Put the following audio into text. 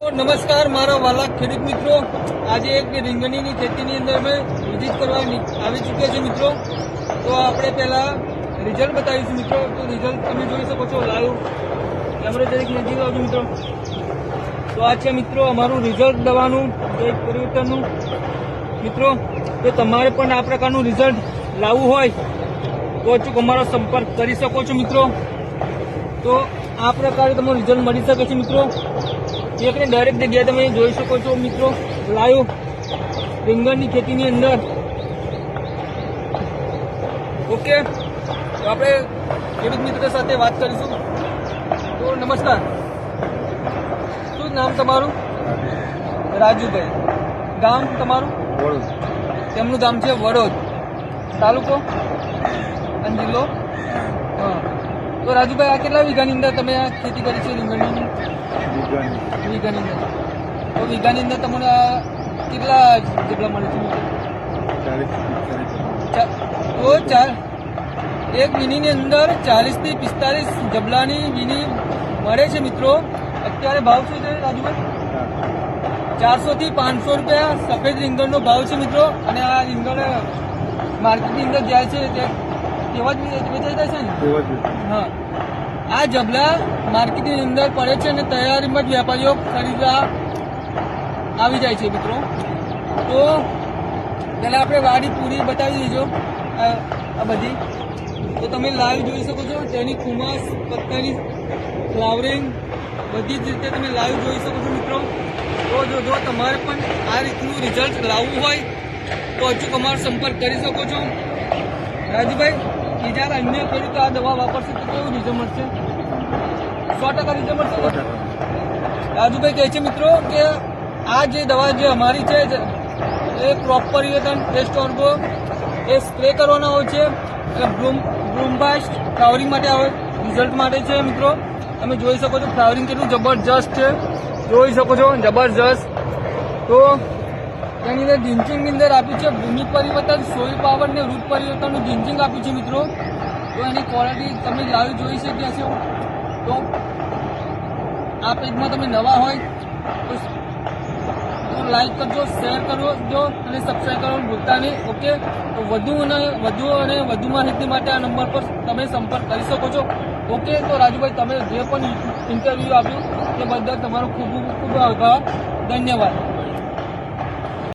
નમસ્કાર મારા વાલા ખેડૂત મિત્રો, આજે એક રીંગણીની ખેતીની અંદર અમે વિઝિટ કરવા આવી ચૂક્યા છે મિત્રો. તો આપણે પહેલા રિઝલ્ટ બતાવીશું મિત્રો. તો રિઝલ્ટ તમે જોઈ શકો છો લાઈવ. કેમેરા તરીકે નજીક આવજો મિત્રો. તો આ છે મિત્રો અમારું રિઝલ્ટ દવાનું એક પરિવર્તનનું મિત્રો. તો તમારે પણ આ પ્રકારનું રિઝલ્ટ લાવવું હોય તો અચૂક અમારો સંપર્ક કરી શકો છો મિત્રો. તો આ પ્રકારે તમારું રિઝલ્ટ મળી શકે છે મિત્રો. એકને દરેક જગ્યાએ તમે જોઈ શકો છો મિત્રો લાઈવ રીંગણની ખેતીની અંદર. ઓકે, તો આપણે ખેડૂત મિત્ર સાથે વાત કરીશું. તો નમસ્કાર, શું નામ તમારું? રાજુભાઈ. ગામ તમારું? વડોદ. તેમનું ગામ છે વડોદ. તાલુકો અને જિલ્લો? હા. તો રાજુભાઈ, આ કેટલા વીઘાની અંદર તમે આ ખેતી કરી છે રીંગણની? વીઘાની અંદર. તો વીઘાની અંદર તમને કેટલા જબલા મળે છે? તો એક વીણીની અંદર 40 થી 45 જબલાની વીણી મળે છે મિત્રો. અત્યારે ભાવ શું છે રાજુભાઈ? 400 થી 500 રૂપિયા સફેદ રીંગણનો ભાવ છે મિત્રો. અને આ રીંગણ માર્કેટની અંદર જાય છે તેવા જ વેચાઈ જાય છે ને? હા. આ જબલા માર્કેટની અંદર પડે છે અને તૈયારીમાં જ વેપારીઓ ખરીદવા આવી જાય છે મિત્રો. તો પહેલાં આપણે વાડી પૂરી બતાવી દીજો આ બધી. તો તમે લાઈવ જોઈ શકો છો તેની ખુમાસ, પત્તાની ફ્લાવરિંગ બધી જ રીતે તમે લાઈવ જોઈ શકો છો મિત્રો. તો જો તમારે પણ આ રીતનું રિઝલ્ટ લાવવું હોય તો અચૂક અમારો સંપર્ક કરી શકો છો. રાજુભાઈ, બીજા અન્ય ખેડૂતો આ દવા વાપરશે તો કેવું રિઝલ્ટ મળશે? 100% રિઝલ્ટ મળશે. રાજુભાઈ કહે છે મિત્રો કે આ જે દવા જે અમારી છે એ ક્રોપ પરિવર્તન ટેસ્ટ ઓર્ગો એ સ્પ્રે કરવાના હોય છે. બ્લૂમબાસ્ટ ફ્લાવરિંગ માટે આવે, રિઝલ્ટ માટે છે મિત્રો. તમે જોઈ શકો છો ફ્લાવરિંગ કેટલું જબરજસ્ત છે, જોઈ શકો છો જબરજસ્ત. તો તેની અંદર જિન્ચિંગની અંદર આપ્યું છે ભૂમિ પરિવર્તન, સોઇલ પાવર ને રૂટ પરિવર્તનનું જિન્ચિંગ આપ્યું છે મિત્રો. તો એની ક્વોલિટી તમે લાઈવ જોઈ શક્યા છો. તો આ પેજમાં તમે નવા હોય તો લાઈક કરજો, શેર કરજો અને સબસ્ક્રાઈબ કરવાનું ભૂલતા નહીં. ઓકે, તો વધુ અને વધુ માહિતી માટે આ નંબર પર તમે સંપર્ક કરી શકો છો. ઓકે, તો રાજુભાઈ તમે જે પણ ઇન્ટરવ્યૂ આપ્યું તે બદલ તમારો ખૂબ ખૂબ આભાર. ધન્યવાદ.